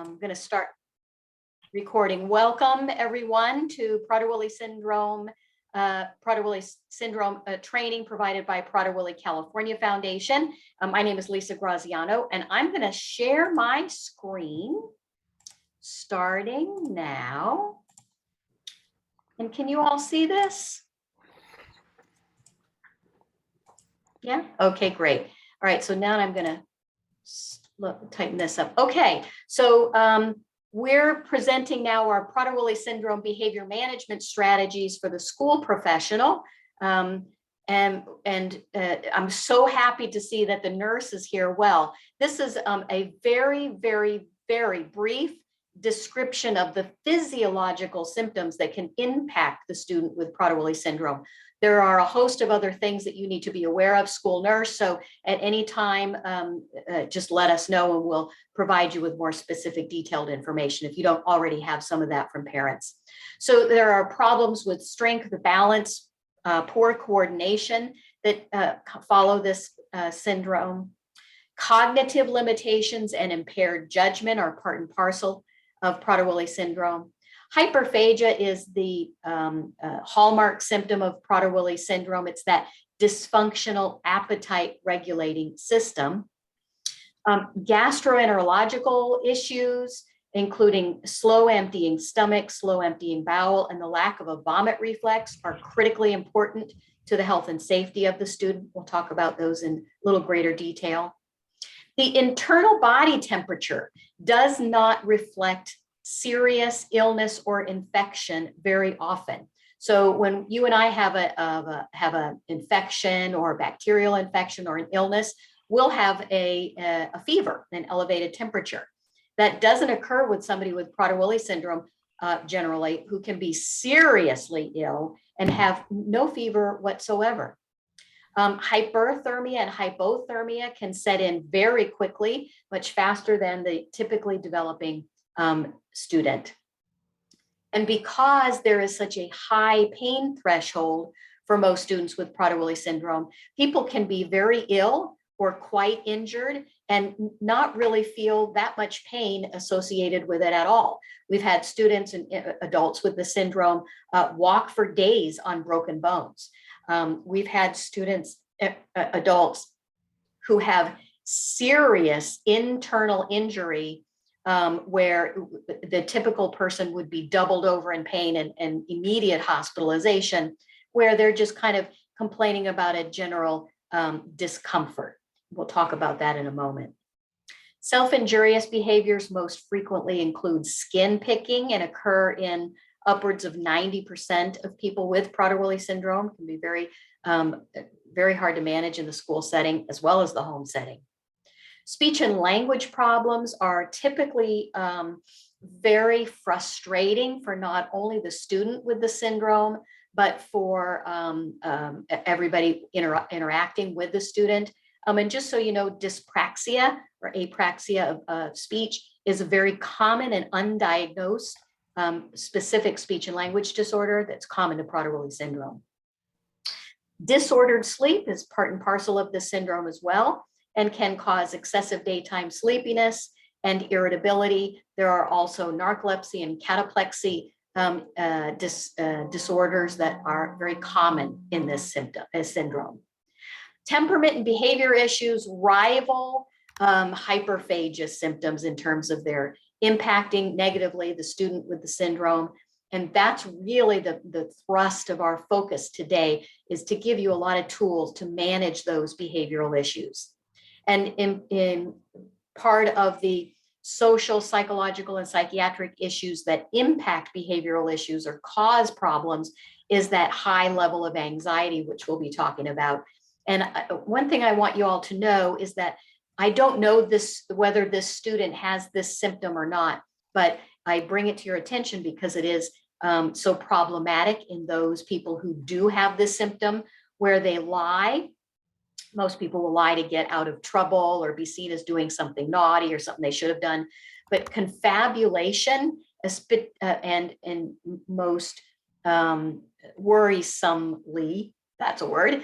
I'm going to start recording. Welcome everyone to Prader-Willi syndrome training provided by Prader-Willi California Foundation. My name is Lisa Graziano, and I'm going to share my screen starting now. And can you all see this? Yeah, okay, great. All right, so now I'm going to tighten this up. Okay, so we're presenting now our Prader-Willi syndrome behavior management strategies for the school professional. And I'm so happy to see that the nurse is here. Well, this is a very, very, very brief description of the physiological symptoms that can impact the student with Prader-Willi syndrome. There are a host of other things that you need to be aware of, school nurse. So at any time, just let us know and we'll provide you with more specific detailed information if you don't already have some of that from parents. So there are problems with strength, balance, poor coordination that follow this syndrome. Cognitive limitations and impaired judgment are part and parcel of Prader-Willi syndrome. Hyperphagia is the hallmark symptom of Prader-Willi syndrome. It's that dysfunctional appetite regulating system. Gastroenterological issues, including slow emptying stomach, slow emptying bowel, and the lack of a vomit reflex are critically important to the health and safety of the student. We'll talk about those in a little greater detail. The internal body temperature does not reflect serious illness or infection very often. So when you and I have an infection or a bacterial infection or an illness, we'll have a fever, an elevated temperature. That doesn't occur with somebody with Prader-Willi syndrome generally, who can be seriously ill and have no fever whatsoever. Hyperthermia and hypothermia can set in very quickly, much faster than the typically developing student. And because there is such a high pain threshold for most students with Prader-Willi syndrome, people can be very ill or quite injured and not really feel that much pain associated with it at all. We've had students and adults with the syndrome walk for days on broken bones. We've had students, adults who have serious internal injury where the typical person would be doubled over in pain and immediate hospitalization, where they're just kind of complaining about a general discomfort. We'll talk about that in a moment. Self-injurious behaviors most frequently include skin picking and occur in upwards of 90% of people with Prader-Willi syndrome. It can be very, very hard to manage in the school setting as well as the home setting. Speech and language problems are typically very frustrating for not only the student with the syndrome, but for everybody interacting with the student. And just so you know, dyspraxia or apraxia of speech is a very common and undiagnosed specific speech and language disorder that's common to Prader-Willi syndrome. Disordered sleep is part and parcel of this syndrome as well, and can cause excessive daytime sleepiness and irritability. There are also narcolepsy and cataplexy disorders that are very common in this syndrome. Temperament and behavior issues rival hyperphagia symptoms in terms of their impacting negatively the student with the syndrome. And that's really the thrust of our focus today, is to give you a lot of tools to manage those behavioral issues. And in part of the social, psychological, and psychiatric issues that impact behavioral issues or cause problems is that high level of anxiety, which we'll be talking about. And one thing I want you all to know is that I don't know whether this student has this symptom or not, but I bring it to your attention because it is so problematic in those people who do have this symptom, where they lie. Most people will lie to get out of trouble or be seen as doing something naughty or something they should have done. But confabulation and most worrisomely, that's a word,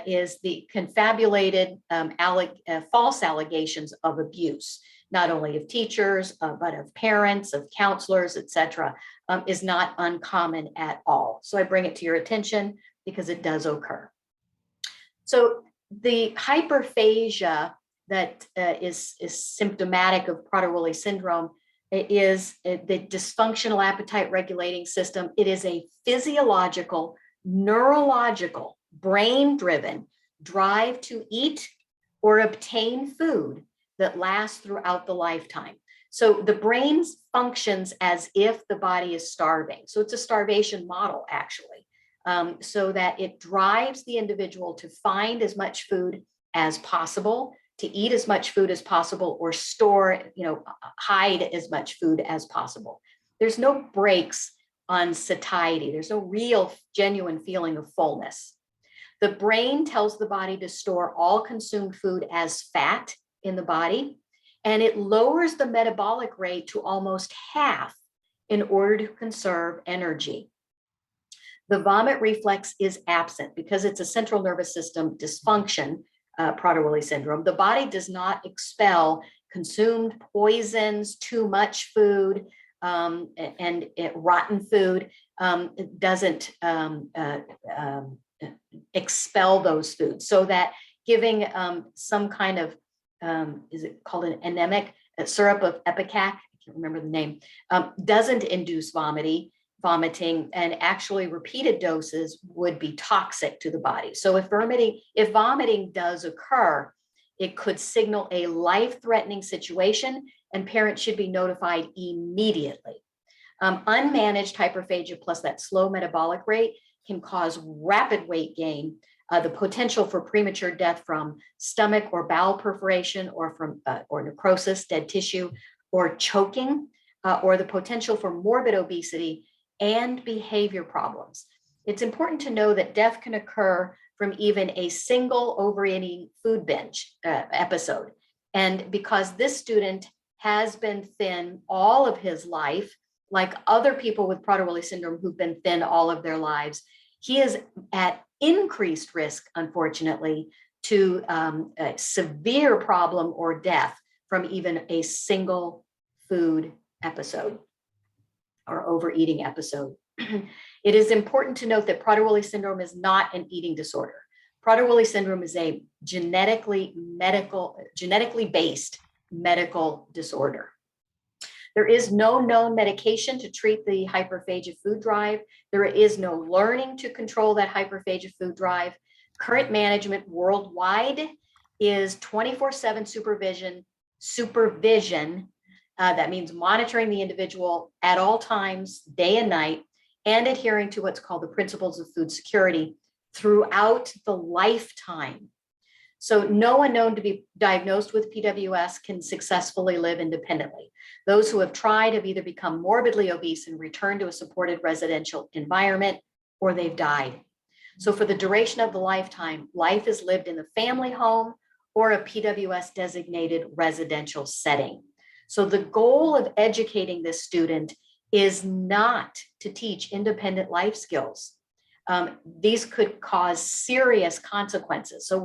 is the confabulated false allegations of abuse. not only of teachers, but of parents, of counselors, etc., is not uncommon at all. So I bring it to your attention because it does occur. So the hyperphagia that is symptomatic of Prader-Willi syndrome is the dysfunctional appetite regulating system. It is a physiological, neurological, brain-driven drive to eat or obtain food that lasts throughout the lifetime. So the brain functions as if the body is starving. So it's a starvation model, actually, so that it drives the individual to find as much food as possible, to eat as much food as possible, or store, hide as much food as possible. There's no brakes on satiety. There's no real, genuine feeling of fullness. The brain tells the body to store all consumed food as fat in the body, and it lowers the metabolic rate to almost half in order to conserve energy. The vomit reflex is absent because it's a central nervous system dysfunction, Prader-Willi syndrome. The body does not expel consumed poisons, too much food, and rotten food. It doesn't expel those foods, so that giving some kind of, is it called an anemic syrup of ipecac? I can't remember the name, doesn't induce vomiting, and actually repeated doses would be toxic to the body. So if vomiting does occur, it could signal a life-threatening situation, and parents should be notified immediately. Unmanaged hyperphagia plus that slow metabolic rate can cause rapid weight gain, the potential for premature death from stomach or bowel perforation, or from or necrosis, dead tissue, or choking, or the potential for morbid obesity and behavior problems. It's important to know that death can occur from even a single overeating food binge episode. And because this student has been thin all of his life, like other people with Prader-Willi syndrome who've been thin all of their lives, he is at increased risk, unfortunately, to a severe problem or death from even a single food episode or overeating episode. It is important to note that Prader-Willi syndrome is not an eating disorder. Prader-Willi syndrome is a genetically based medical disorder. There is no known medication to treat the hyperphagia food drive. There is no learning to control that hyperphagia food drive. Current management worldwide is 24/7 supervision. That means monitoring the individual at all times, day and night, and adhering to what's called the principles of food security throughout the lifetime. So no one known to be diagnosed with PWS can successfully live independently. Those who have tried have either become morbidly obese and returned to a supported residential environment, or they've died. So for the duration of the lifetime, life is lived in the family home or a PWS designated residential setting. So the goal of educating this student is not to teach independent life skills. These could cause serious consequences. So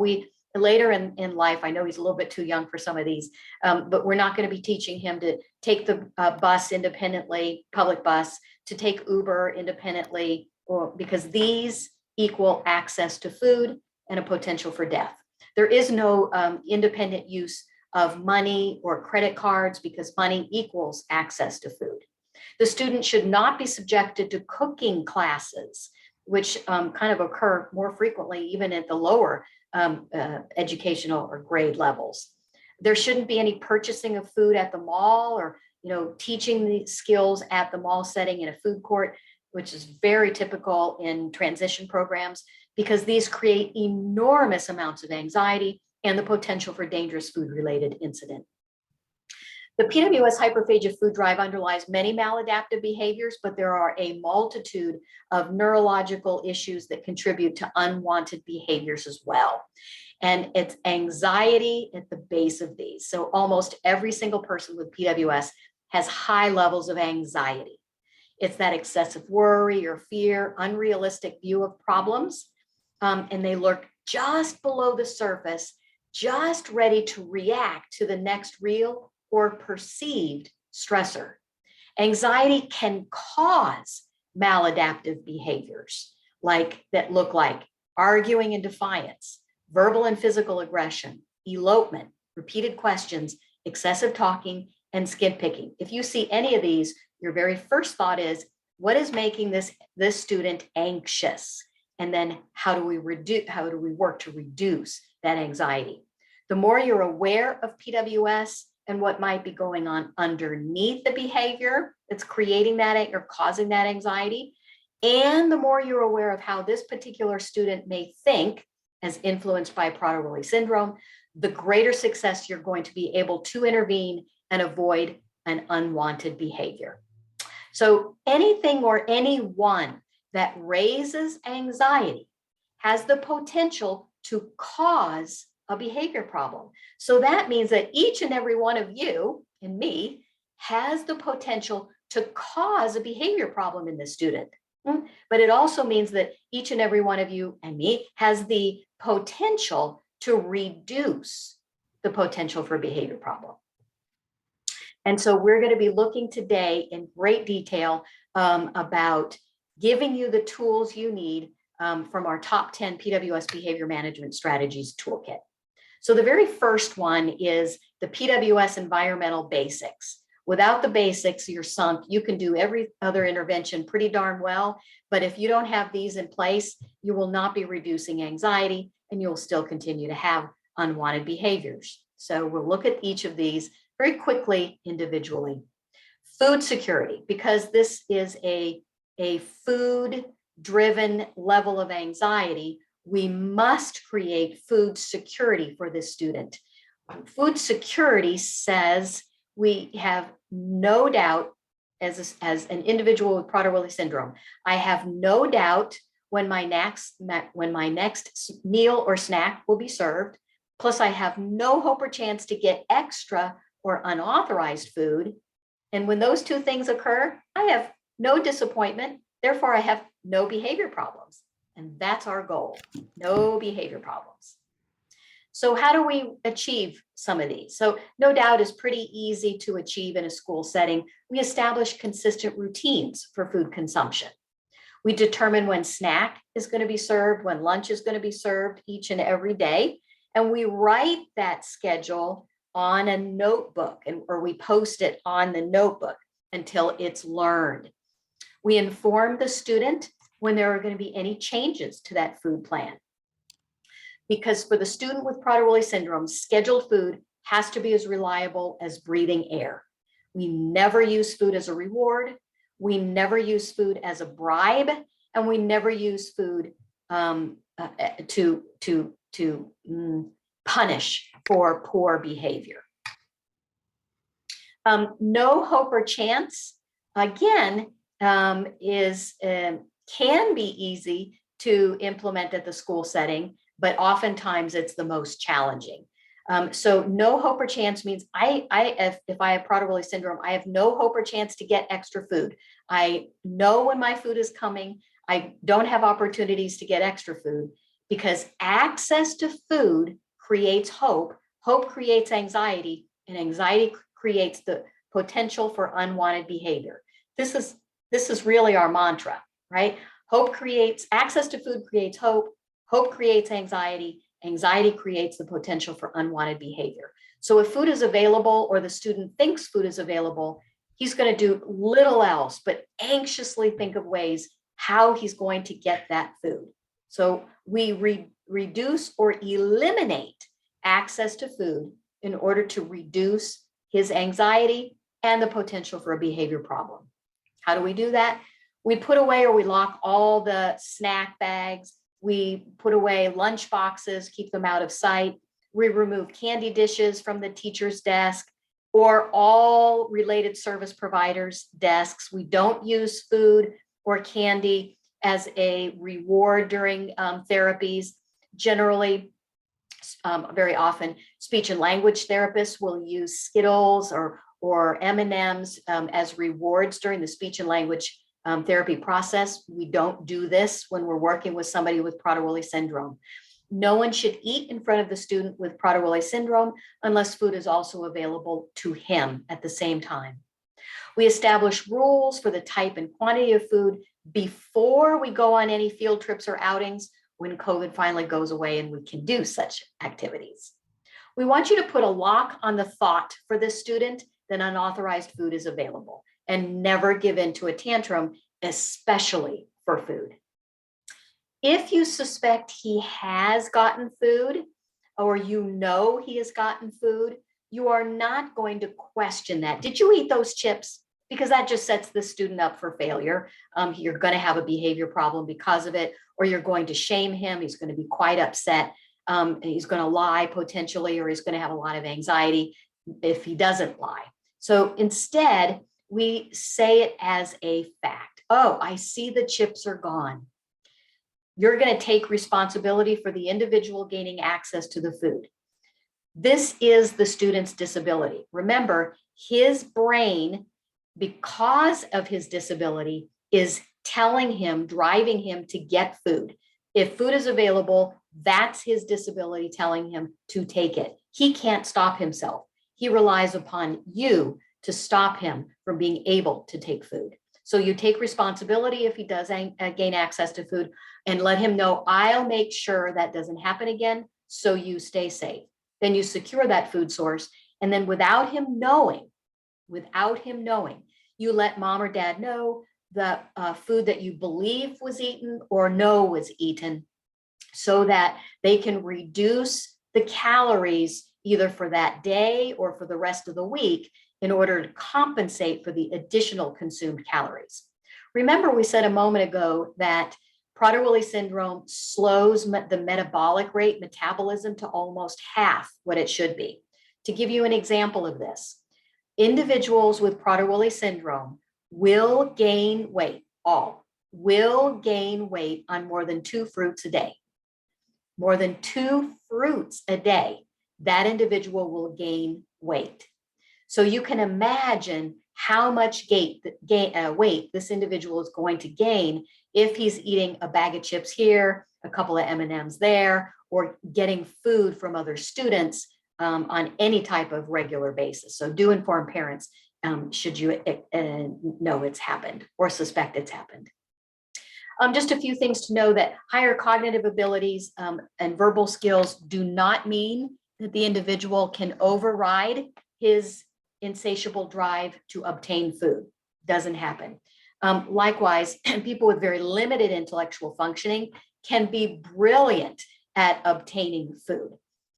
later in life, I know he's a little bit too young for some of these, but we're not going to be teaching him to take the bus independently, public bus, to take Uber independently, because these equal access to food and a potential for death. There is no independent use of money or credit cards, because money equals access to food. The student should not be subjected to cooking classes, which kind of occur more frequently even at the lower educational or grade levels. There shouldn't be any purchasing of food at the mall, or teaching the skills at the mall setting in a food court, which is very typical in transition programs, because these create enormous amounts of anxiety and the potential for dangerous food-related incident. The PWS hyperphagia food drive underlies many maladaptive behaviors, but there are a multitude of neurological issues that contribute to unwanted behaviors as well. And it's anxiety at the base of these. So almost every single person with PWS has high levels of anxiety. It's that excessive worry or fear, unrealistic view of problems, and they lurk just below the surface, just ready to react to the next real or perceived stressor. Anxiety can cause maladaptive behaviors that look like arguing and defiance, verbal and physical aggression, elopement, repeated questions, excessive talking, and skin picking. If you see any of these, your very first thought is, what is making this student anxious? And then how do we work to reduce that anxiety? The more you're aware of PWS and what might be going on underneath the behavior that's creating that or causing that anxiety, and the more you're aware of how this particular student may think as influenced by Prader-Willi syndrome, the greater success you're going to be able to intervene and avoid an unwanted behavior. So anything or anyone that raises anxiety has the potential to cause a behavior problem. So that means that each and every one of you and me has the potential to cause a behavior problem in the student. But it also means that each and every one of you and me has the potential to reduce the potential for a behavior problem. And so we're going to be looking today in great detail about giving you the tools you need from our top 10 PWS behavior management strategies toolkit. So the very first one is the PWS environmental basics. Without the basics, you're sunk. You can do every other intervention pretty darn well, but if you don't have these in place, you will not be reducing anxiety and you'll still continue to have unwanted behaviors. So we'll look at each of these very quickly individually. Food security, because this is a food-driven level of anxiety, we must create food security for this student. Food security says we have no doubt, as an individual with Prader-Willi syndrome, I have no doubt when my next meal or snack will be served. Plus, I have no hope or chance to get extra or unauthorized food. And when those two things occur, I have no disappointment. Therefore, I have no behavior problems. And that's our goal, no behavior problems. So how do we achieve some of these? So no doubt is pretty easy to achieve in a school setting. We establish consistent routines for food consumption. We determine when snack is going to be served, when lunch is going to be served each and every day. And we write that schedule on a notebook or we post it on the notebook until it's learned. We inform the student when there are going to be any changes to that food plan. Because for the student with Prader-Willi syndrome, scheduled food has to be as reliable as breathing air. We never use food as a reward. We never use food as a bribe, and we never use food to punish for poor behavior. No hope or chance, again, can be easy to implement at the school setting, but oftentimes it's the most challenging. So no hope or chance means if I have Prader-Willi syndrome, I have no hope or chance to get extra food. I know when my food is coming. I don't have opportunities to get extra food because access to food creates hope. Hope creates anxiety, and anxiety creates the potential for unwanted behavior. This is really our mantra, right? Access to food creates hope. Hope creates anxiety. Anxiety creates the potential for unwanted behavior. So if food is available or the student thinks food is available, he's going to do little else but anxiously think of ways how he's going to get that food. So we reduce or eliminate access to food in order to reduce his anxiety and the potential for a behavior problem. How do we do that? We put away or we lock all the snack bags. We put away lunch boxes, keep them out of sight. We remove candy dishes from the teacher's desk or all related service providers' desks. We don't use food or candy as a reward during therapies. Generally, very often, speech and language therapists will use Skittles or M&Ms as rewards during the speech and language therapy process. We don't do this when we're working with somebody with Prader-Willi syndrome. No one should eat in front of the student with Prader-Willi syndrome unless food is also available to him at the same time. We establish rules for the type and quantity of food before we go on any field trips or outings when COVID finally goes away and we can do such activities. We want you to put a lock on the thought for this student that unauthorized food is available and never give in to a tantrum, especially for food. If you suspect he has gotten food or you know he has gotten food, you are not going to question that. Did you eat those chips? Because that just sets the student up for failure. You're going to have a behavior problem because of it, or you're going to shame him. He's going to be quite upset. He's going to lie potentially, or he's going to have a lot of anxiety if he doesn't lie. So instead, we say it as a fact. Oh, I see the chips are gone. You're going to take responsibility for the individual gaining access to the food. This is the student's disability. Remember, his brain, because of his disability, is telling him, driving him to get food. If food is available, that's his disability telling him to take it. He can't stop himself. He relies upon you to stop him from being able to take food. So you take responsibility if he does gain access to food, and let him know, I'll make sure that doesn't happen again, so you stay safe. Then you secure that food source, and then without him knowing, you let mom or dad know the food that you believe was eaten or know was eaten, so that they can reduce the calories either for that day or for the rest of the week in order to compensate for the additional consumed calories. Remember, we said a moment ago that Prader-Willi syndrome slows the metabolic rate, metabolism, to almost half what it should be. To give you an example of this, individuals with Prader-Willi syndrome will gain weight, will gain weight on more than 2 fruits a day. More than 2 fruits a day, that individual will gain weight. So you can imagine how much weight this individual is going to gain if he's eating a bag of chips here, a couple of M&Ms there, or getting food from other students on any type of regular basis. So do inform parents should you know it's happened or suspect it's happened. Just a few things to know: that higher cognitive abilities and verbal skills do not mean that the individual can override his insatiable drive to obtain food. Doesn't happen. Likewise, people with very limited intellectual functioning can be brilliant at obtaining food.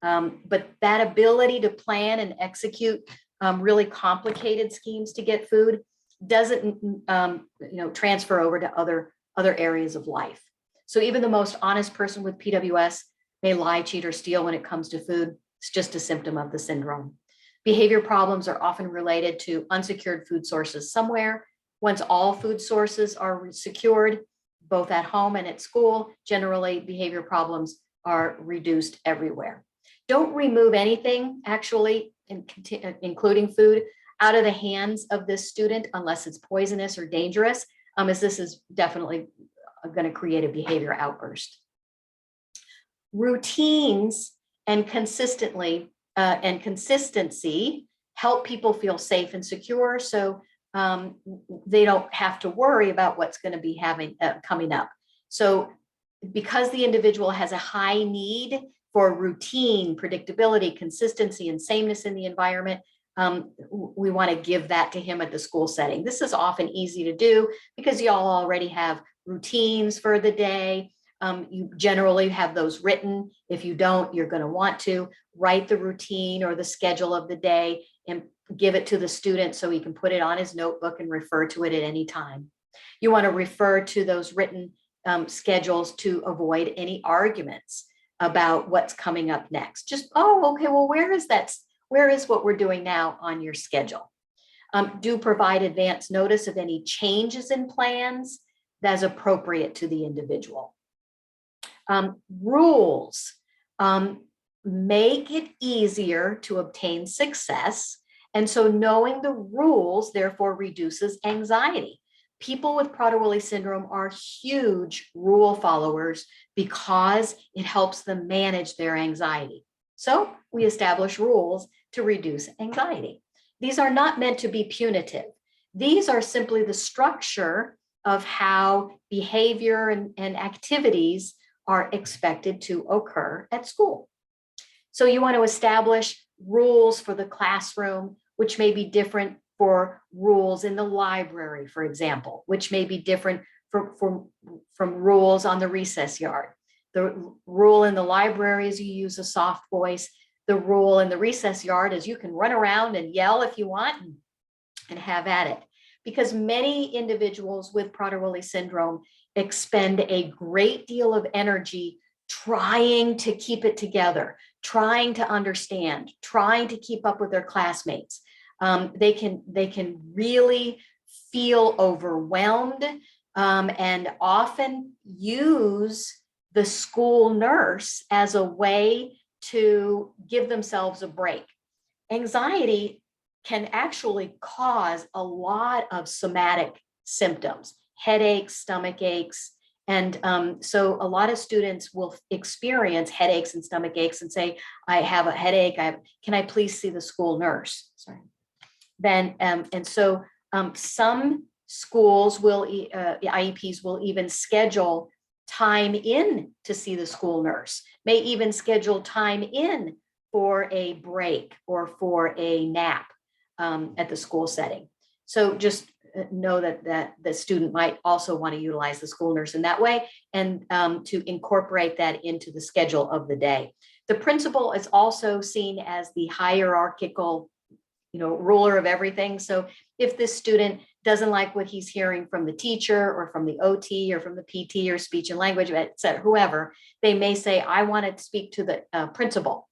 But that ability to plan and execute really complicated schemes to get food doesn't transfer over to other areas of life. So even the most honest person with PWS may lie, cheat, or steal when it comes to food. It's just a symptom of the syndrome. Behavior problems are often related to unsecured food sources somewhere. Once all food sources are secured, both at home and at school, generally behavior problems are reduced everywhere. Don't remove anything, actually, including food, out of the hands of this student unless it's poisonous or dangerous, as this is definitely going to create a behavior outburst. Routines and consistency help people feel safe and secure, so they don't have to worry about what's going to be coming up. So because the individual has a high need for routine, predictability, consistency, and sameness in the environment, we want to give that to him at the school setting. This is often easy to do because y'all already have routines for the day. You generally have those written. If you don't, you're going to want to write the routine or the schedule of the day and give it to the student so he can put it on his notebook and refer to it at any time. You want to refer to those written schedules to avoid any arguments about what's coming up next. Just, oh, okay, well, where is that? Where is what we're doing now on your schedule? Do provide advance notice of any changes in plans that's appropriate to the individual. Rules make it easier to obtain success. And so knowing the rules therefore reduces anxiety. People with Prader-Willi syndrome are huge rule followers because it helps them manage their anxiety. So we establish rules to reduce anxiety. These are not meant to be punitive. These are simply the structure of how behavior and activities are expected to occur at school. So you want to establish rules for the classroom, which may be different for rules in the library, for example, which may be different from rules on the recess yard. The rule in the library is you use a soft voice. The rule in the recess yard is you can run around and yell if you want and have at it. Because many individuals with Prader-Willi syndrome expend a great deal of energy trying to keep it together, trying to understand, trying to keep up with their classmates. They can really feel overwhelmed and often use the school nurse as a way to give themselves a break. Anxiety can actually cause a lot of somatic symptoms, headaches, stomach aches. And so a lot of students will experience headaches and stomach aches and say, I have a headache. Can I please see the school nurse? Sorry. Then, and so some schools will, IEPs will even schedule time in to see the school nurse, may even schedule time in for a break or for a nap at the school setting. So just know that the student might also want to utilize the school nurse in that way and to incorporate that into the schedule of the day. The principal is also seen as the hierarchical, ruler of everything. So if this student doesn't like what he's hearing from the teacher or from the OT or from the PT or speech and language, et cetera, whoever, they may say, I want to speak to the principal.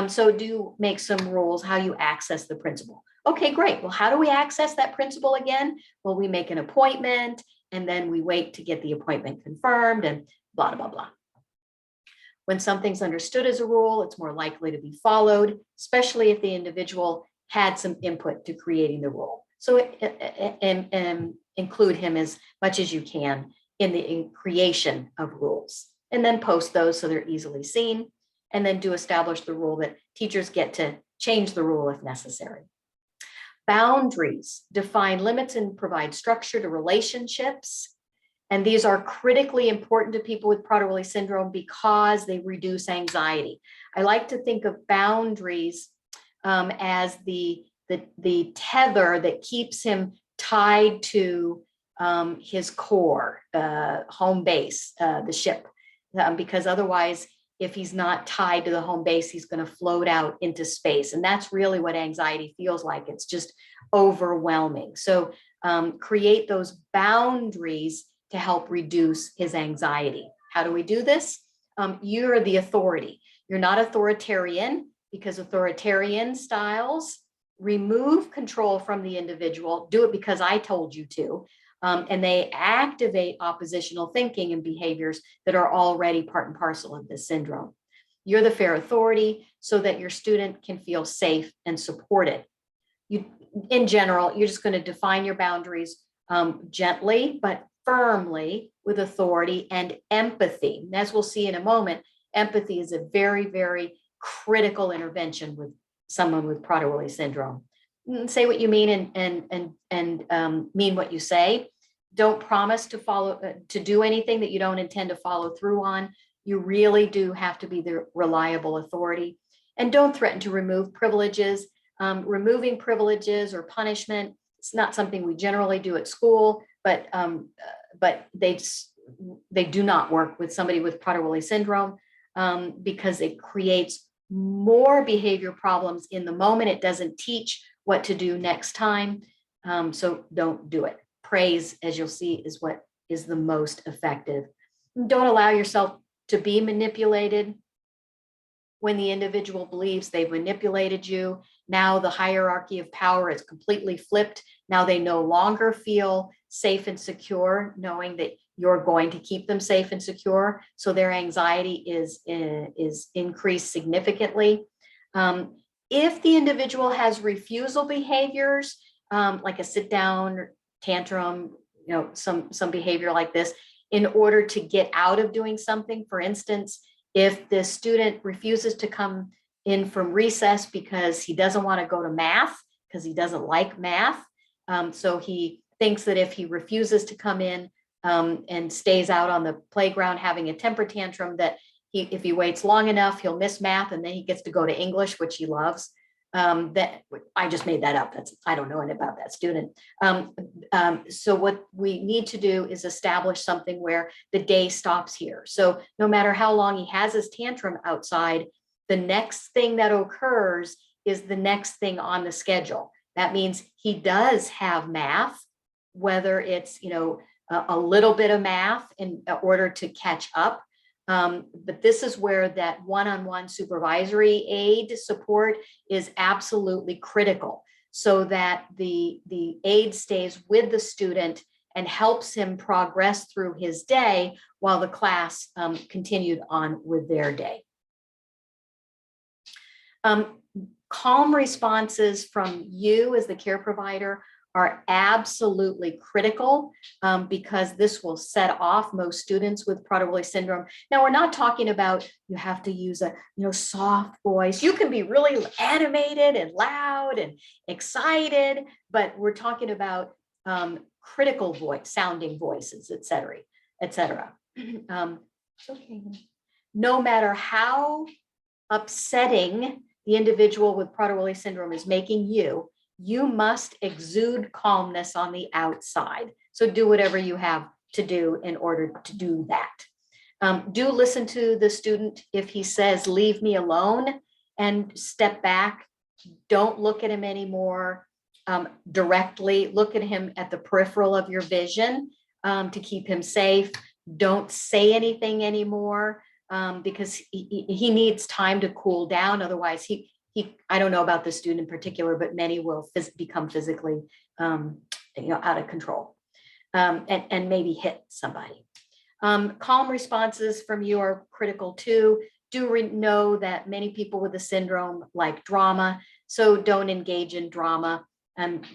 So do make some rules how you access the principal. Okay, great. Well, how do we access that principal again? Well, we make an appointment and then we wait to get the appointment confirmed and blah, blah, blah. When something's understood as a rule, it's more likely to be followed, especially if the individual had some input to creating the rule. So include him as much as you can in the creation of rules, and then post those so they're easily seen, and then do establish the rule that teachers get to change the rule if necessary. Boundaries define limits and provide structure to relationships. And these are critically important to people with Prader-Willi syndrome because they reduce anxiety. I like to think of boundaries as the tether that keeps him tied to his core, home base, the ship, because otherwise, if he's not tied to the home base, he's going to float out into space. And that's really what anxiety feels like. It's just overwhelming. So create those boundaries to help reduce his anxiety. How do we do this? You're the authority. You're not authoritarian, because authoritarian styles remove control from the individual, do it because I told you to, and they activate oppositional thinking and behaviors that are already part and parcel of this syndrome. You're the fair authority so that your student can feel safe and supported. In general, you're just going to define your boundaries gently, but firmly with authority and empathy. And as we'll see in a moment, empathy is a very, very critical intervention with someone with Prader-Willi syndrome. Say what you mean and mean what you say. Don't promise to do anything that you don't intend to follow through on. You really do have to be the reliable authority. And don't threaten to remove privileges. Removing privileges or punishment, it's not something we generally do at school, but they do not work with somebody with Prader-Willi syndrome because it creates more behavior problems in the moment. It doesn't teach what to do next time. So don't do it. Praise, as you'll see, is what is the most effective. Don't allow yourself to be manipulated. When the individual believes they've manipulated you, now the hierarchy of power is completely flipped. Now they no longer feel safe and secure, knowing that you're going to keep them safe and secure. So their anxiety is increased significantly. If the individual has refusal behaviors, like a sit down tantrum, some behavior like this in order to get out of doing something. For instance, if the student refuses to come in from recess because he doesn't want to go to math, because he doesn't like math. So he thinks that if he refuses to come in and stays out on the playground having a temper tantrum, that if he waits long enough, he'll miss math and then he gets to go to English, which he loves. That I just made that up. I don't know anything about that student. So what we need to do is establish something where the day stops here. So no matter how long he has his tantrum outside, the next thing that occurs is the next thing on the schedule. That means he does have math, whether it's, a little bit of math in order to catch up. But this is where that one-on-one supervisory aid support is absolutely critical, so that the aid stays with the student and helps him progress through his day while the class continued on with their day. Calm responses from you as the care provider are absolutely critical, because this will set off most students with Prader-Willi syndrome. Now, we're not talking about you have to use a soft voice. You can be really animated and loud and excited, but we're talking about critical voice, sounding voices, et cetera, et cetera. Okay. No matter how upsetting the individual with Prader-Willi syndrome is making you, you must exude calmness on the outside. So do whatever you have to do in order to do that. Do listen to the student if he says, leave me alone, and step back. Don't look at him anymore directly. Look at him at the peripheral of your vision to keep him safe. Don't say anything anymore because he needs time to cool down. Otherwise, I don't know about the student in particular, but many will become physically, out of control and maybe hit somebody. Calm responses from you are critical too. Do know that many people with the syndrome like drama, so don't engage in drama, and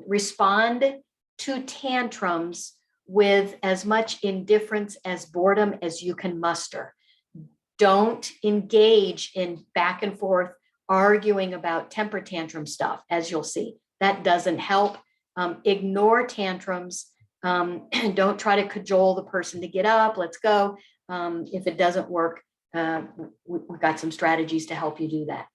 respond to tantrums with as much indifference as boredom as you can muster. Don't engage in back and forth arguing about temper tantrum stuff, as you'll see. That doesn't help. Ignore tantrums. Don't try to cajole the person to get up. Let's go. If it doesn't work, we've got some strategies to help you do that.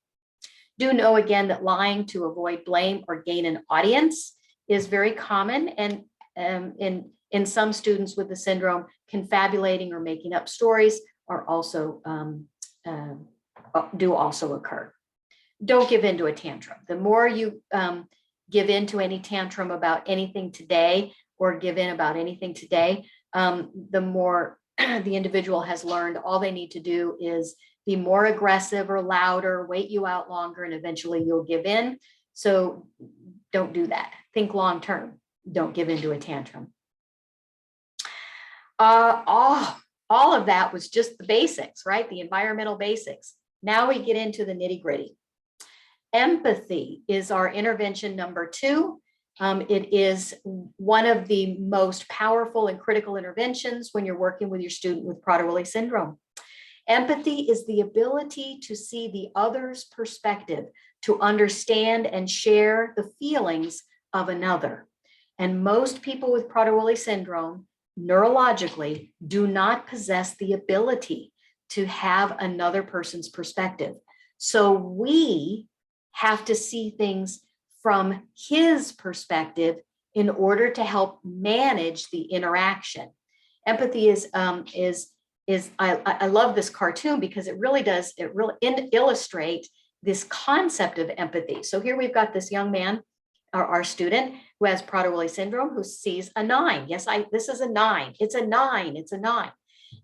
Do know again that lying to avoid blame or gain an audience is very common, and in some students with the syndrome, confabulating or making up stories are also do also occur. Don't give in to a tantrum. The more you give in to any tantrum about anything today, or give in about anything today, the more the individual has learned all they need to do is be more aggressive or louder, wait you out longer, and eventually you'll give in. So don't do that. Think long term. Don't give in to a tantrum. All of that was just the basics, right? The environmental basics. Now we get into the nitty gritty. Empathy is our intervention number 2. It is one of the most powerful and critical interventions when you're working with your student with Prader-Willi syndrome. Empathy is the ability to see the other's perspective, to understand and share the feelings of another. And most people with Prader-Willi syndrome, neurologically, do not possess the ability to have another person's perspective. So we have to see things from his perspective in order to help manage the interaction. Empathy is I love this cartoon because it really illustrate this concept of empathy. So here we've got this young man, our student, who has Prader-Willi syndrome, who sees a 9. Yes, this is a 9. It's a 9. It's a 9.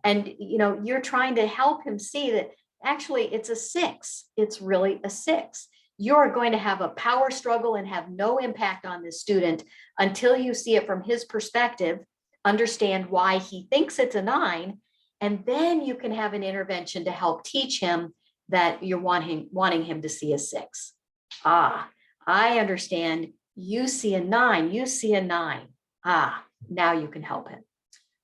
And you're trying to help him see that actually it's a 6. It's really a 6. You're going to have a power struggle and have no impact on this student until you see it from his perspective, understand why he thinks it's a 9, and then you can have an intervention to help teach him that you're wanting him to see a 6. I understand. You see a 9. You see a 9. Now you can help him.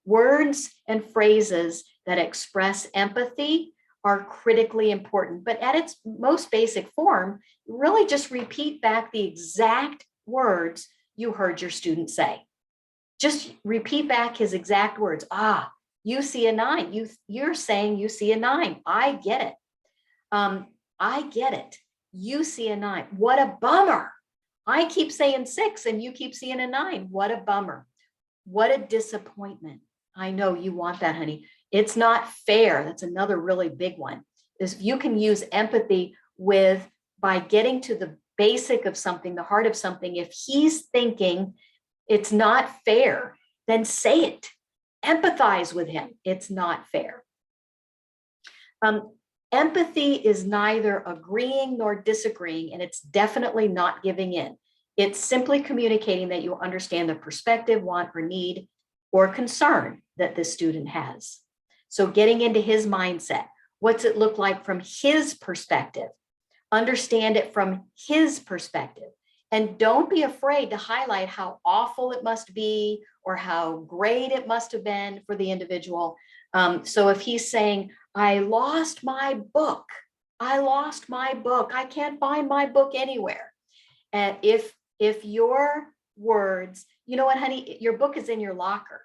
Words and phrases that express empathy are critically important, but at its most basic form, really just repeat back the exact words you heard your student say. Just repeat back his exact words. You see a 9. You're saying you see a 9. I get it. I get it. You see a 9. What a bummer. I keep saying 6 and you keep seeing a 9. What a bummer. What a disappointment. I know you want that, honey. It's not fair. That's another really big one. Is you can use empathy by getting to the basic of something, the heart of something. If he's thinking it's not fair, then say it. Empathize with him. It's not fair. Empathy is neither agreeing nor disagreeing, and it's definitely not giving in. It's simply communicating that you understand the perspective, want, or need, or concern that this student has. So getting into his mindset, what's it look like from his perspective? Understand it from his perspective. And don't be afraid to highlight how awful it must be or how great it must have been for the individual. So if he's saying, I lost my book, I can't find my book anywhere. And if your words, you know what, honey, your book is in your locker.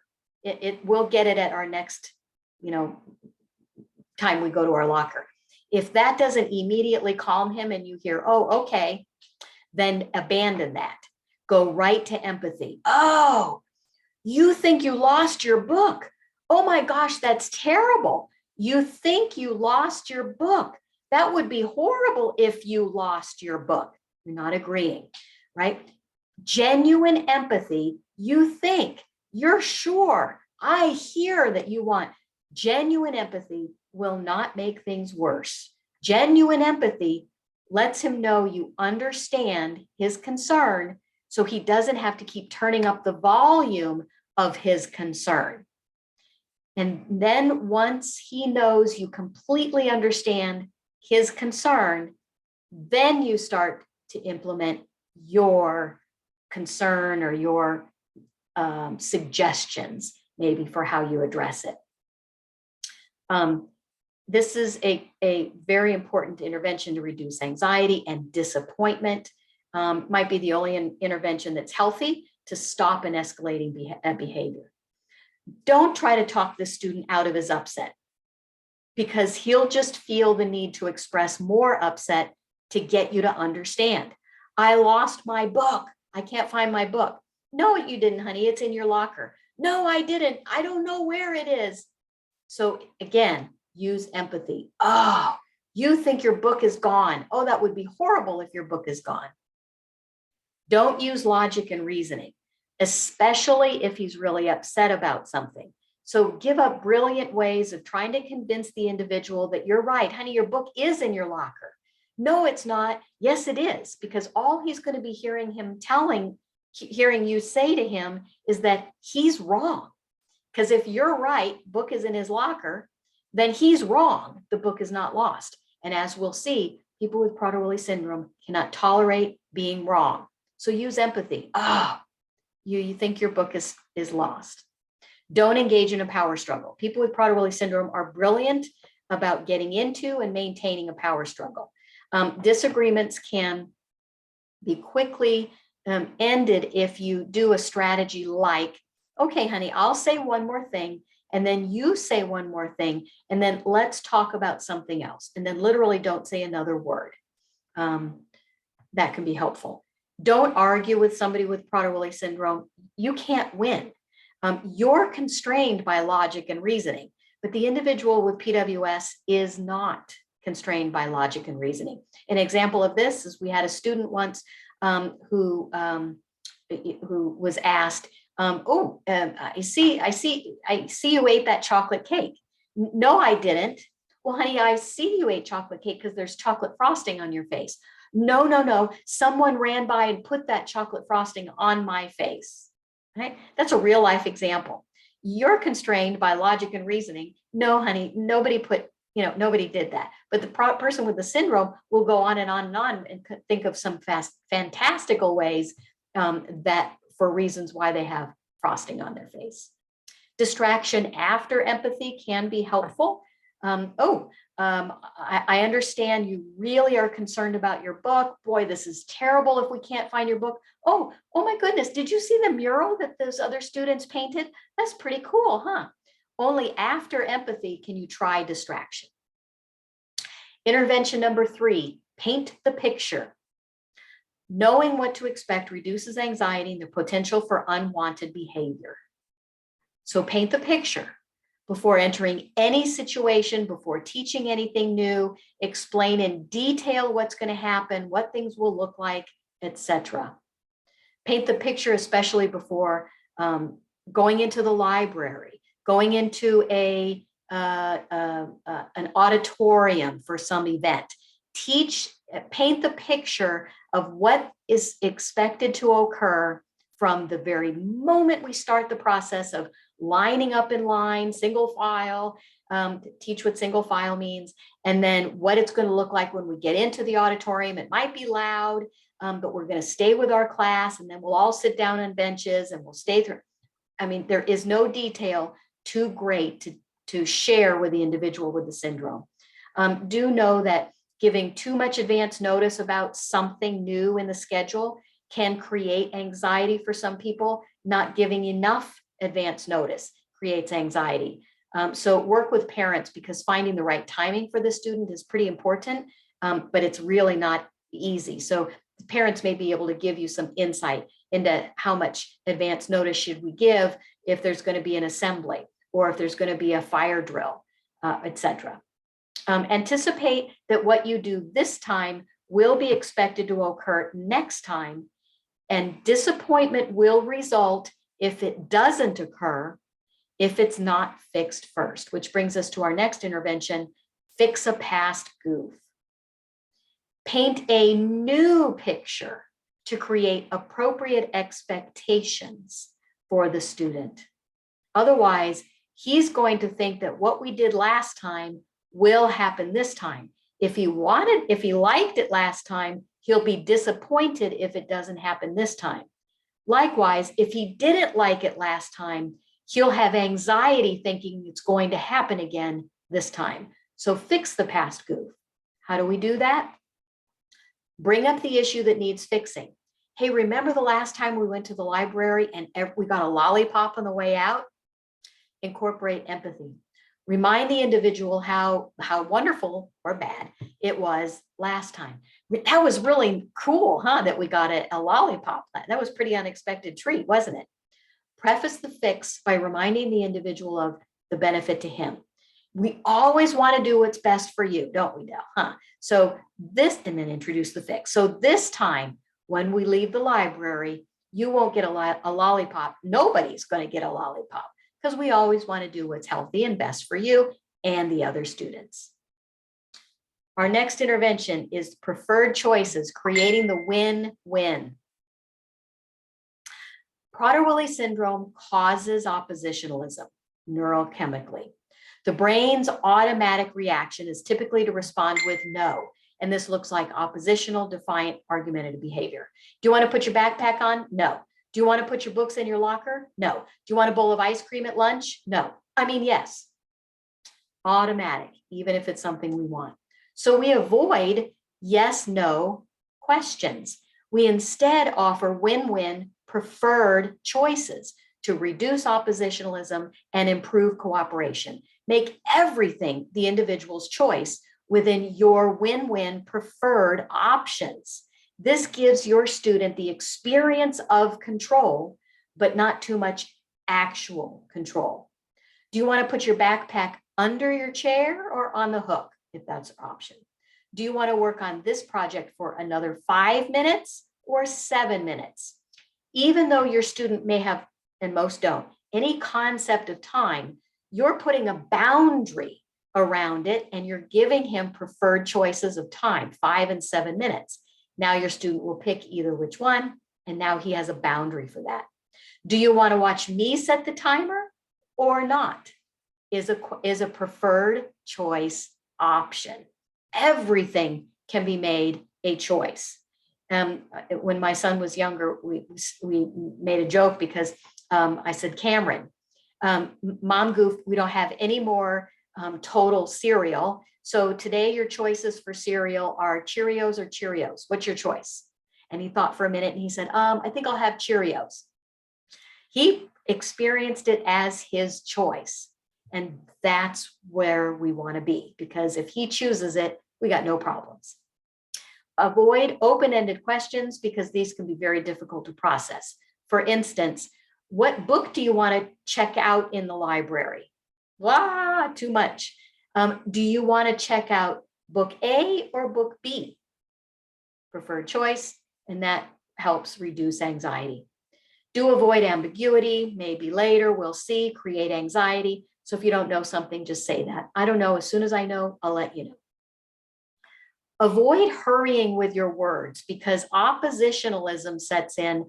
We'll get it at our next, time we go to our locker. If that doesn't immediately calm him and you hear, oh, okay, then abandon that. Go right to empathy. Oh, you think you lost your book. Oh my gosh, that's terrible. You think you lost your book. That would be horrible if you lost your book. You're not agreeing, right? Genuine empathy, you think, you're sure, I hear that you want. Genuine empathy will not make things worse. Genuine empathy lets him know you understand his concern, so he doesn't have to keep turning up the volume of his concern. And then once he knows you completely understand his concern, then you start to implement your concern or your suggestions, maybe for how you address it. This is a very important intervention to reduce anxiety and disappointment. Might be the only intervention that's healthy to stop an escalating behavior. Don't try to talk the student out of his upset, because he'll just feel the need to express more upset to get you to understand. I lost my book. I can't find my book. No, you didn't, honey. It's in your locker. No, I didn't. I don't know where it is. So again, use empathy. Oh, you think your book is gone. Oh, that would be horrible if your book is gone. Don't use logic and reasoning, especially if he's really upset about something. So give up brilliant ways of trying to convince the individual that you're right. Honey, your book is in your locker. No, it's not. Yes, it is, because all he's going to be hearing you say to him is that he's wrong. Because if you're right, book is in his locker, then he's wrong. The book is not lost. And as we'll see, people with Prader-Willi syndrome cannot tolerate being wrong. So use empathy. You think your book is lost. Don't engage in a power struggle. People with Prader-Willi syndrome are brilliant about getting into and maintaining a power struggle. Disagreements can be quickly ended if you do a strategy like, okay, honey, I'll say one more thing, and then you say one more thing, and then let's talk about something else. And then literally don't say another word. That can be helpful. Don't argue with somebody with Prader-Willi syndrome. You can't win. You're constrained by logic and reasoning, but the individual with PWS is not constrained by logic and reasoning. An example of this is we had a student once who was asked, I see you ate that chocolate cake. No, I didn't. Well, honey, I see you ate chocolate cake because there's chocolate frosting on your face. No. Someone ran by and put that chocolate frosting on my face. Right? That's a real life example. You're constrained by logic and reasoning. No, honey, nobody did that. But the person with the syndrome will go on and on and on and think of some fantastical ways that for reasons why they have frosting on their face. Distraction after empathy can be helpful. I understand you really are concerned about your book. Boy, this is terrible if we can't find your book. Oh my goodness, did you see the mural that those other students painted? That's pretty cool, huh? Only after empathy can you try distraction. Intervention number 3, paint the picture. Knowing what to expect reduces anxiety and the potential for unwanted behavior. So paint the picture before entering any situation, before teaching anything new, explain in detail what's going to happen, what things will look like, etc. Paint the picture, especially before going into the library, going into an auditorium for some event. Paint the picture of what is expected to occur from the very moment we start the process of lining up in line, single file, teach what single file means, and then what it's going to look like when we get into the auditorium. It might be loud, but we're going to stay with our class, and then we'll all sit down on benches and we'll stay through. I mean, there is no detail too great to share with the individual with the syndrome. Do know that giving too much advance notice about something new in the schedule can create anxiety for some people. Not giving enough advance notice creates anxiety. So work with parents, because finding the right timing for the student is pretty important, but it's really not easy. So parents may be able to give you some insight into how much advance notice should we give if there's going to be an assembly or if there's going to be a fire drill, etc. Anticipate that what you do this time will be expected to occur next time, and disappointment will result if it doesn't occur, if it's not fixed first, which brings us to our next intervention: fix a past goof. Paint a new picture to create appropriate expectations for the student. Otherwise, he's going to think that what we did last time will happen this time. If he liked it last time, he'll be disappointed if it doesn't happen this time. Likewise, if he didn't like it last time, he'll have anxiety thinking it's going to happen again this time. So fix the past goof. How do we do that? Bring up the issue that needs fixing. Hey, remember the last time we went to the library and we got a lollipop on the way out? Incorporate empathy. Remind the individual how wonderful or bad it was last time. That was really cool, huh? That we got a lollipop. That was a pretty unexpected treat, wasn't it? Preface the fix by reminding the individual of the benefit to him. We always want to do what's best for you, don't we, Del? Huh? So this, and then introduce the fix. So this time, when we leave the library, you won't get a lollipop. Nobody's going to get a lollipop, because we always want to do what's healthy and best for you and the other students. Our next intervention is preferred choices, creating the win-win. Prader-Willi syndrome causes oppositionalism neurochemically. The brain's automatic reaction is typically to respond with no, and this looks like oppositional, defiant, argumentative behavior. Do you want to put your backpack on? No. Do you want to put your books in your locker? No. Do you want a bowl of ice cream at lunch? No. I mean, yes. Automatic, even if it's something we want. So we avoid yes, no questions. We instead offer win-win preferred choices to reduce oppositionalism and improve cooperation. Make everything the individual's choice within your win-win preferred options. This gives your student the experience of control, but not too much actual control. Do you want to put your backpack under your chair or on the hook, if that's an option? Do you want to work on this project for another 5 minutes or 7 minutes? Even though your student may have, and most don't, any concept of time, you're putting a boundary around it and you're giving him preferred choices of time, 5 and 7 minutes. Now your student will pick either which one, and now he has a boundary for that. Do you want to watch me set the timer or not? Is a preferred choice option. Everything can be made a choice. When my son was younger, we made a joke because I said, Cameron, Mom Goof, we don't have any more total cereal. So today your choices for cereal are Cheerios or Cheerios. What's your choice? And he thought for a minute and he said, I think I'll have Cheerios. He experienced it as his choice. And that's where we want to be, because if he chooses it, we got no problems. Avoid open-ended questions because these can be very difficult to process. For instance, what book do you want to check out in the library? Too much. Do you want to check out book A or book B? Preferred choice, and that helps reduce anxiety. Do avoid ambiguity, maybe later, we'll see, create anxiety. So if you don't know something, just say that. I don't know, as soon as I know, I'll let you know. Avoid hurrying with your words because oppositionalism sets in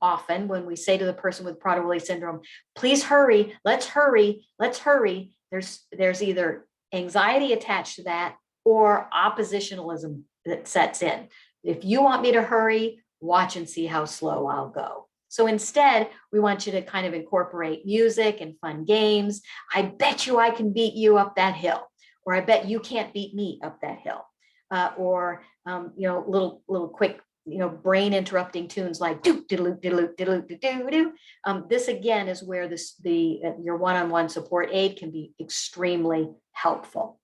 often when we say to the person with Prader-Willi syndrome, please hurry, let's hurry, let's hurry. There's either anxiety attached to that or oppositionalism that sets in. If you want me to hurry, watch and see how slow I'll go. So instead, we want you to kind of incorporate music and fun games. I bet you I can beat you up that hill, or I bet you can't beat me up that hill. Little quick, brain interrupting tunes like do diddle diddle diddle diddle. This again is where your one-on-one support aid can be extremely helpful.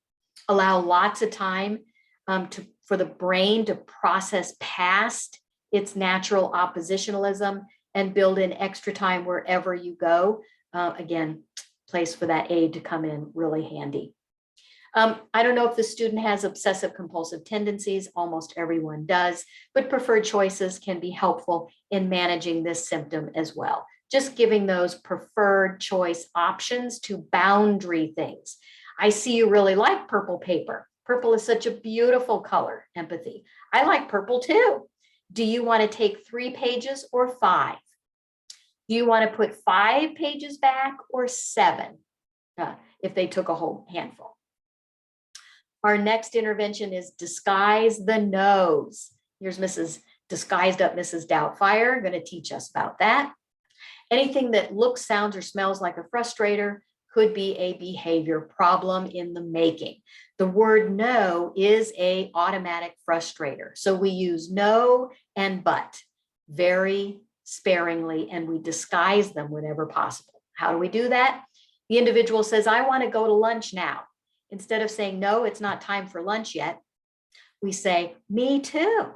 Allow lots of time for the brain to process past its natural oppositionalism and build in extra time wherever you go. Again, place for that aid to come in really handy. I don't know if the student has obsessive compulsive tendencies. Almost everyone does, but preferred choices can be helpful in managing this symptom as well. Just giving those preferred choice options to boundary things. I see you really like purple paper. Purple is such a beautiful color, empathy. I like purple too. Do you want to take 3 pages or 5? Do you want to put 5 pages back or 7 if they took a whole handful? Our next intervention is disguise the nose. Here's Mrs. Disguised Up Mrs. Doubtfire, going to teach us about that. Anything that looks, sounds, or smells like a frustrator could be a behavior problem in the making. The word no is an automatic frustrator. So we use no and but very sparingly, and we disguise them whenever possible. How do we do that? The individual says, I want to go to lunch now. Instead of saying, no, it's not time for lunch yet, we say, me too.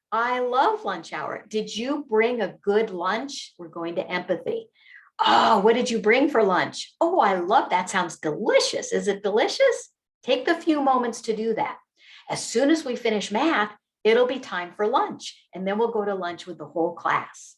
I love lunch hour. Did you bring a good lunch? We're going to empathy. Oh, what did you bring for lunch? Oh, I love that. Sounds delicious. Is it delicious? Take the few moments to do that. As soon as we finish math, it'll be time for lunch. And then we'll go to lunch with the whole class.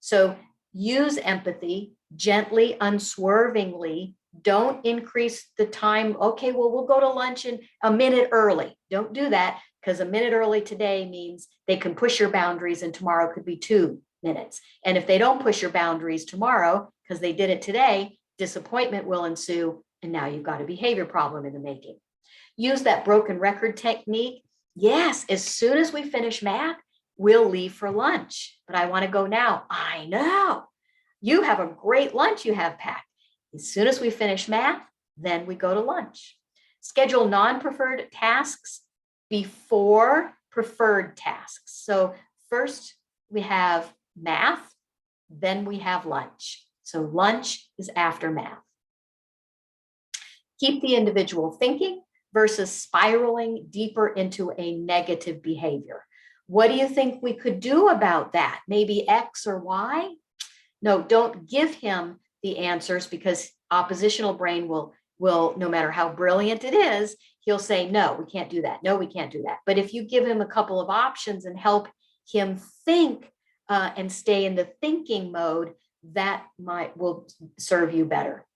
So use empathy gently, unswervingly. Don't increase the time. Okay, well, we'll go to lunch in a minute early. Don't do that, because a minute early today means they can push your boundaries and tomorrow could be 2 minutes. And if they don't push your boundaries tomorrow, because they did it today, disappointment will ensue. And now you've got a behavior problem in the making. Use that broken record technique. Yes, as soon as we finish math, we'll leave for lunch, but I want to go now. I know. You have a great lunch you have packed. As soon as we finish math, then we go to lunch. Schedule non-preferred tasks before preferred tasks. So first we have math, then we have lunch. So lunch is after math. Keep the individual thinking versus spiraling deeper into a negative behavior. What do you think we could do about that? Maybe X or Y? No, don't give him the answers, because oppositional brain will, no matter how brilliant it is, he'll say, no, we can't do that. No, we can't do that. But if you give him a couple of options and help him think and stay in the thinking mode, that will serve you better.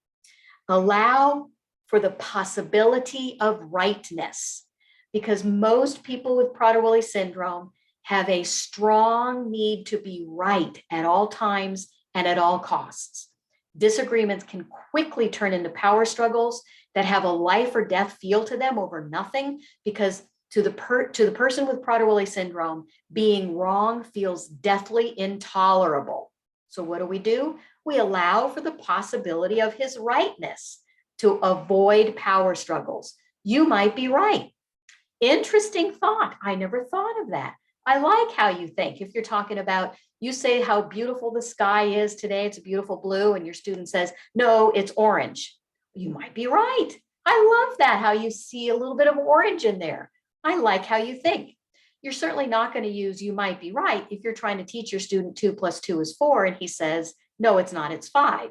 Allow for the possibility of rightness, because most people with Prader-Willi syndrome have a strong need to be right at all times and at all costs. Disagreements can quickly turn into power struggles that have a life or death feel to them over nothing, because to the person with Prader-Willi syndrome, being wrong feels deathly intolerable. So what do? We allow for the possibility of his rightness to avoid power struggles. You might be right. Interesting thought. I never thought of that. I like how you think. If you're talking about, you say how beautiful the sky is today, it's a beautiful blue, and your student says, no, it's orange. You might be right. I love that, how you see a little bit of orange in there. I like how you think. You're certainly not going to use you might be right if you're trying to teach your student 2 + 2 is 4, and he says, no, it's not, it's 5.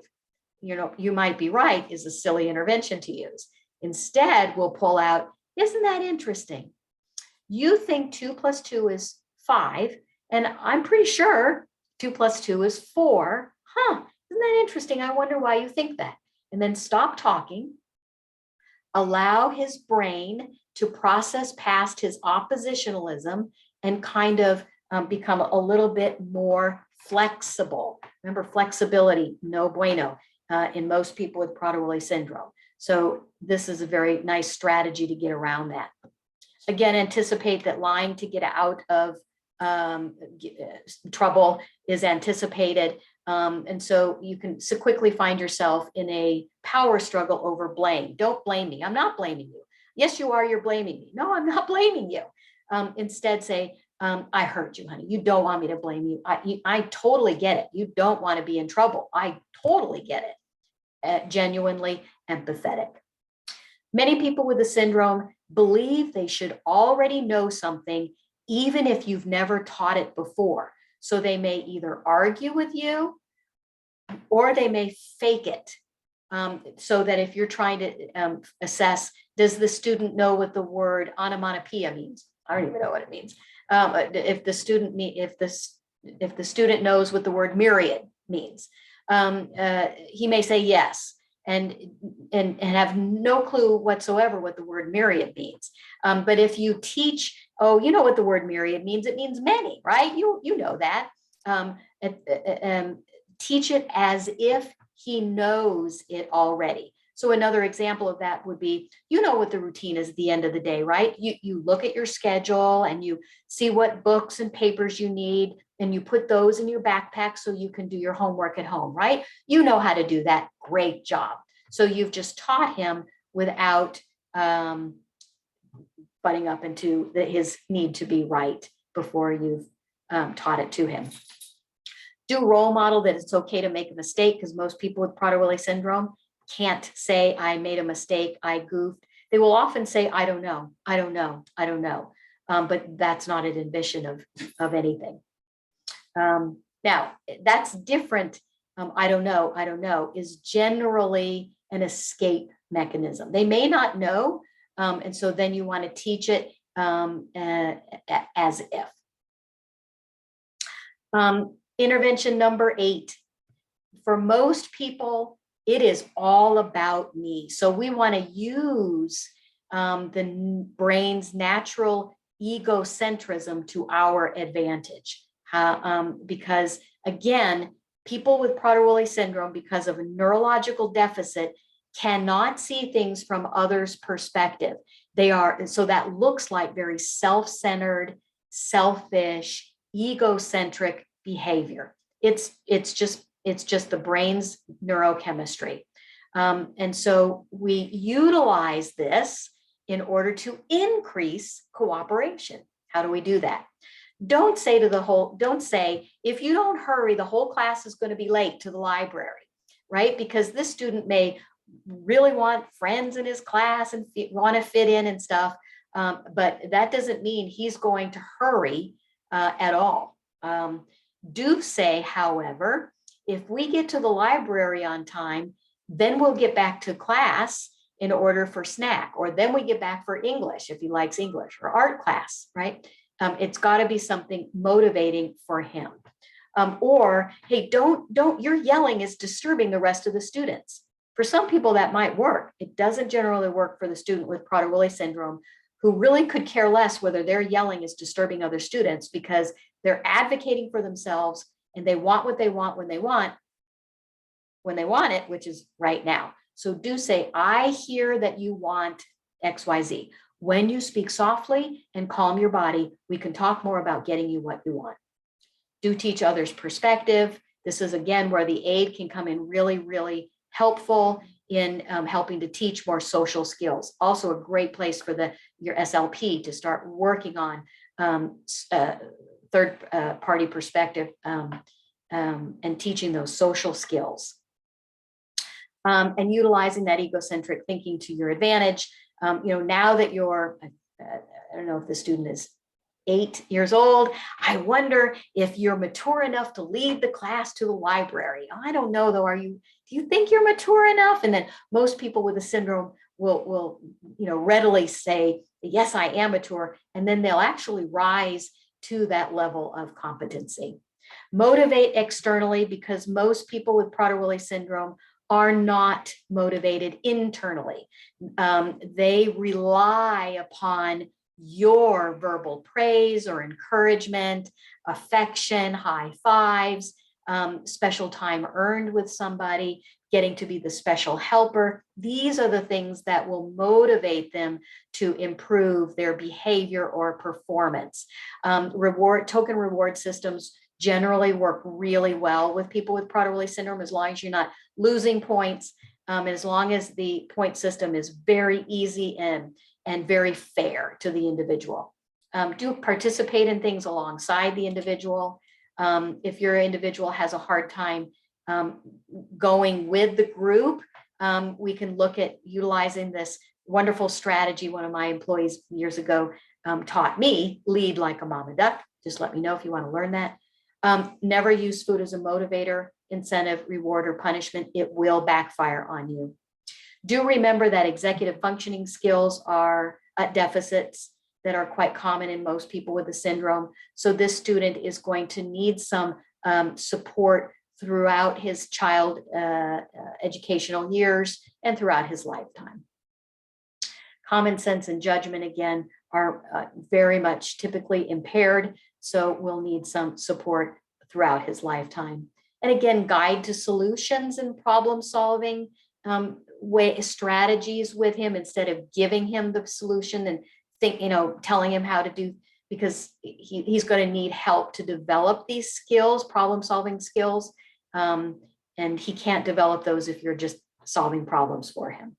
You might be right is a silly intervention to use. Instead, we'll pull out, isn't that interesting? You think 2 + 2 is 5, and I'm pretty sure 2 + 2 is 4. Huh, isn't that interesting? I wonder why you think that. And then stop talking, allow his brain to process past his oppositionalism and kind of become a little bit more flexible. Remember, flexibility, no bueno in most people with Prader-Willi syndrome. So this is a very nice strategy to get around that. Again, anticipate that lying to get out of trouble is anticipated. And so you can so quickly find yourself in a power struggle over blame. Don't blame me. I'm not blaming you. Yes, you are. You're blaming me. No, I'm not blaming you. Instead, say, I hurt you, honey. You don't want me to blame you. I totally get it. You don't want to be in trouble. I totally get it. Genuinely empathetic. Many people with the syndrome believe they should already know something, even if you've never taught it before. So they may either argue with you or they may fake it. So that if you're trying to assess, does the student know what the word onomatopoeia means? I don't even know what it means. If the student knows what the word myriad means, he may say yes, and have no clue whatsoever what the word myriad means. But if you teach, oh, you know what the word myriad means? It means many, right? You know that. Teach it as if he knows it already. So another example of that would be, you know what the routine is at the end of the day, right? You look at your schedule and you see what books and papers you need, and you put those in your backpack so you can do your homework at home, right? You know how to do that. Great job. So you've just taught him without butting up into his need to be right before you've taught it to him. Do role model that it's okay to make a mistake, because most people with Prader-Willi syndrome can't say, I made a mistake, I goofed. They will often say, I don't know, I don't know, I don't know. But that's not an admission of anything. Now, that's different. I don't know is generally an escape mechanism. They may not know, and so then you want to teach it as if. Intervention number 8. For most people, it is all about me. So we want to use the brain's natural egocentrism to our advantage. Because again, people with Prader-Willi syndrome, because of a neurological deficit, cannot see things from others' perspective. So that looks like very self-centered, selfish, egocentric behavior. It's just the brain's neurochemistry. And so we utilize this in order to increase cooperation. How do we do that? Don't say, if you don't hurry, the whole class is going to be late to the library, right? Because this student may really want friends in his class and want to fit in and stuff. But that doesn't mean he's going to hurry at all. Do say, however, if we get to the library on time, then we'll get back to class in order for snack, or then we get back for English if he likes English, or art class, right? It's got to be something motivating for him. Or, hey, your yelling is disturbing the rest of the students. For some people that might work. It doesn't generally work for the student with Prader-Willi syndrome, who really could care less whether their yelling is disturbing other students, because they're advocating for themselves and they want what they want when they want it, which is right now. So do say, I hear that you want XYZ. When you speak softly and calm your body, we can talk more about getting you what you want. Do teach others perspective. This is again where the aid can come in really, really helpful in helping to teach more social skills. Also a great place for your SLP to start working on third party perspective and teaching those social skills. And utilizing that egocentric thinking to your advantage. Now that you're, I don't know if the student is 8 years old, I wonder if you're mature enough to lead the class to the library. I don't know though, do you think you're mature enough? And then most people with the syndrome will readily say, yes, I am mature. And then they'll actually rise to that level of competency. Motivate externally, because most people with Prader-Willi syndrome are not motivated internally. They rely upon your verbal praise or encouragement, affection, high fives, special time earned with somebody, getting to be the special helper. These are the things that will motivate them to improve their behavior or performance. Token reward systems generally work really well with people with Prader-Willi syndrome, as long as you're not losing points, and as long as the point system is very easy and very fair to the individual. Do participate in things alongside the individual. If your individual has a hard time going with the group, we can look at utilizing this wonderful strategy. One of my employees years ago taught me, lead like a mama duck. Just let me know if you want to learn that. Never use food as a motivator, incentive, reward, or punishment. It will backfire on you. Do remember that executive functioning skills are deficits that are quite common in most people with the syndrome. So this student is going to need some support throughout his child educational years and throughout his lifetime. Common sense and judgment, again, are very much typically impaired, so we'll need some support throughout his lifetime. And again, guide to solutions and problem solving strategies with him, instead of giving him the solution and telling him how to do, because he's going to need help to develop these skills, problem solving skills. And he can't develop those if you're just solving problems for him.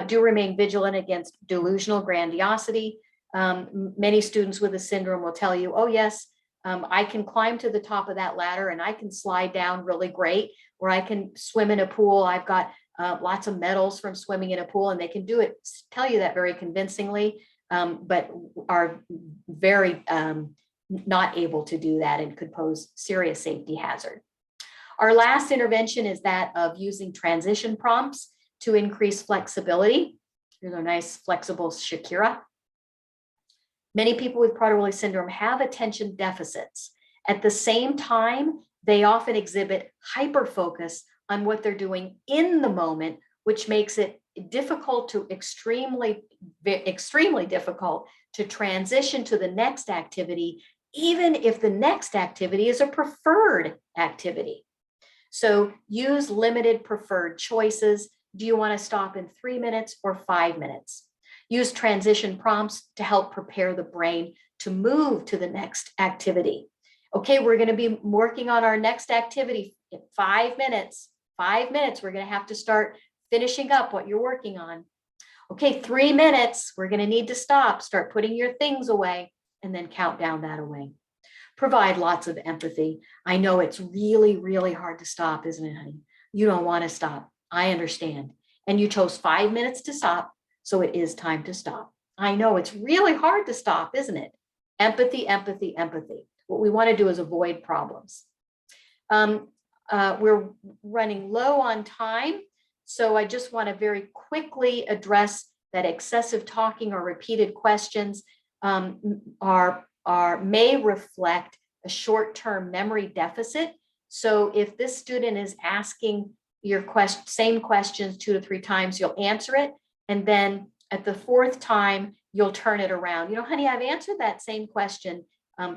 Do remain vigilant against delusional grandiosity. Many students with the syndrome will tell you, oh yes, I can climb to the top of that ladder and I can slide down really great, or I can swim in a pool. I've got lots of medals from swimming in a pool, and they can do it, tell you that very convincingly, but are very not able to do that and could pose serious safety hazard. Our last intervention is that of using transition prompts to increase flexibility. Here's a nice flexible Shakira. Many people with Prader-Willi syndrome have attention deficits. At the same time, they often exhibit hyperfocus on what they're doing in the moment, which makes it difficult to extremely difficult to transition to the next activity, even if the next activity is a preferred activity. So use limited preferred choices. Do you want to stop in 3 minutes or 5 minutes? Use transition prompts to help prepare the brain to move to the next activity. Okay, we're going to be working on our next activity in 5 minutes. 5 minutes, we're going to have to start finishing up what you're working on. Okay, 3 minutes, we're going to need to stop, start putting your things away, and then count down that away. Provide lots of empathy. I know it's really, really hard to stop, isn't it, honey? You don't want to stop. I understand. And you chose 5 minutes to stop, so it is time to stop. I know it's really hard to stop, isn't it? Empathy, empathy, empathy. What we want to do is avoid problems. We're running low on time, so I just want to very quickly address that excessive talking or repeated questions may reflect a short-term memory deficit. So if this student is asking your same questions 2 to 3 times, you'll answer it, and then at the 4th time, you'll turn it around. You know, honey, I've answered that same question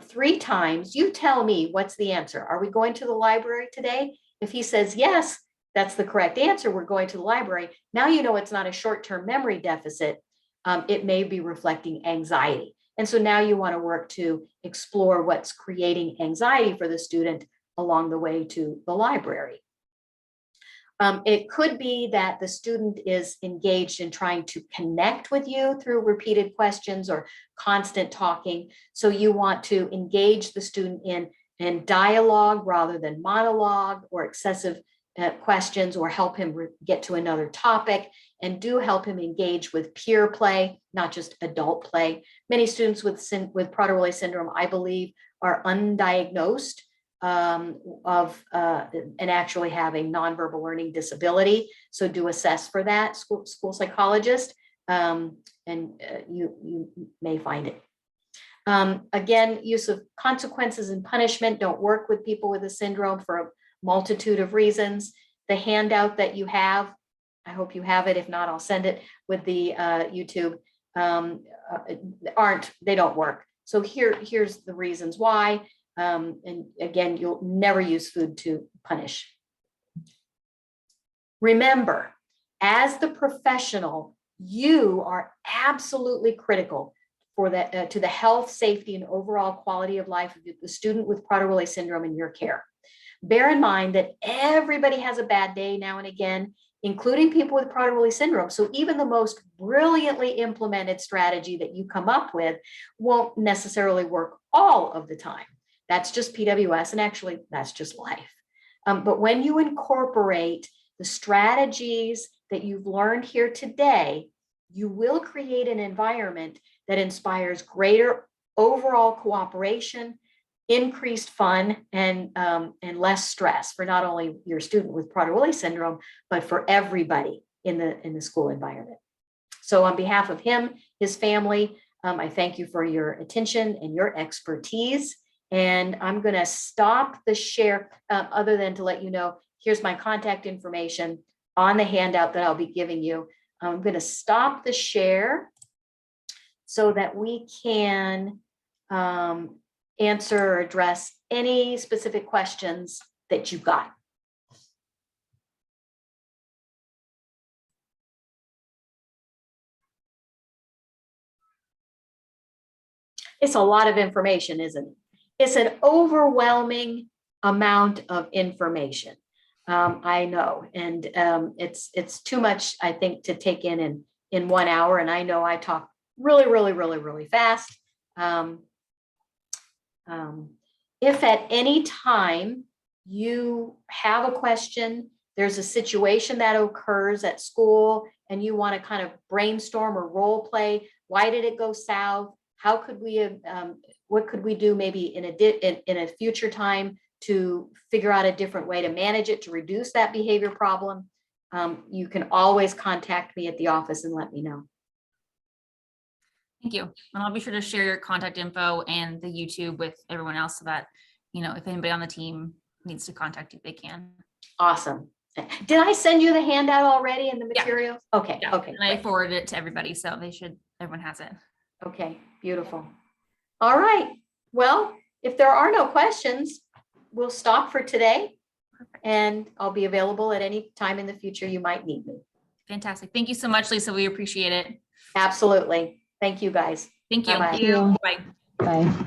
3 times. You tell me what's the answer. Are we going to the library today? If he says yes, that's the correct answer. We're going to the library. Now you know it's not a short-term memory deficit. It may be reflecting anxiety. And so now you want to work to explore what's creating anxiety for the student along the way to the library. It could be that the student is engaged in trying to connect with you through repeated questions or constant talking. So you want to engage the student in dialogue rather than monologue or excessive questions, or help him get to another topic, and do help him engage with peer play, not just adult play. Many students with Prader-Willi syndrome, I believe, are undiagnosed and actually have a nonverbal learning disability. So do assess for that, school psychologist, and you may find it. Again, use of consequences and punishment don't work with people with a syndrome for a multitude of reasons. The handout that you have, I hope you have it. If not, I'll send it with the YouTube. They don't work. So here's the reasons why. And again, you'll never use food to punish. Remember, as the professional, you are absolutely critical for that to the health, safety, and overall quality of life of the student with Prader-Willi syndrome in your care. Bear in mind that everybody has a bad day now and again, including people with Prader-Willi syndrome. So even the most brilliantly implemented strategy that you come up with won't necessarily work all of the time. That's just PWS, and actually that's just life. But when you incorporate the strategies that you've learned here today, you will create an environment that inspires greater overall cooperation, increased fun, and less stress for not only your student with Prader-Willi syndrome, but for everybody in the school environment. So on behalf of him, his family, I thank you for your attention and your expertise. And I'm going to stop the share, other than to let you know, here's my contact information on the handout that I'll be giving you. I'm going to stop the share so that we can answer or address any specific questions that you've got. It's a lot of information, isn't it? It's an overwhelming amount of information. I know, and it's too much, I think, to take in 1 hour. And I know I talk really fast. If at any time you have a question, there's a situation that occurs at school, and you want to kind of brainstorm or role play, why did it go south? How could we what could we do maybe in a future time to figure out a different way to manage it, to reduce that behavior problem? You can always contact me at the office and let me know. Thank you. And I'll be sure to share your contact info and the YouTube with everyone else so that, you know, if anybody on the team needs to contact you, they can. Awesome. Did I send you the handout already and the materials? Yeah. Okay. Yeah. Okay. And I forwarded it to everybody, so everyone has it. Okay, beautiful. All right. Well, if there are no questions, we'll stop for today. Perfect. And I'll be available at any time in the future you might need me. Fantastic. Thank you so much, Lisa. We appreciate it. Absolutely. Thank you, guys. Thank you. Bye-bye. Thank you. Bye. Bye.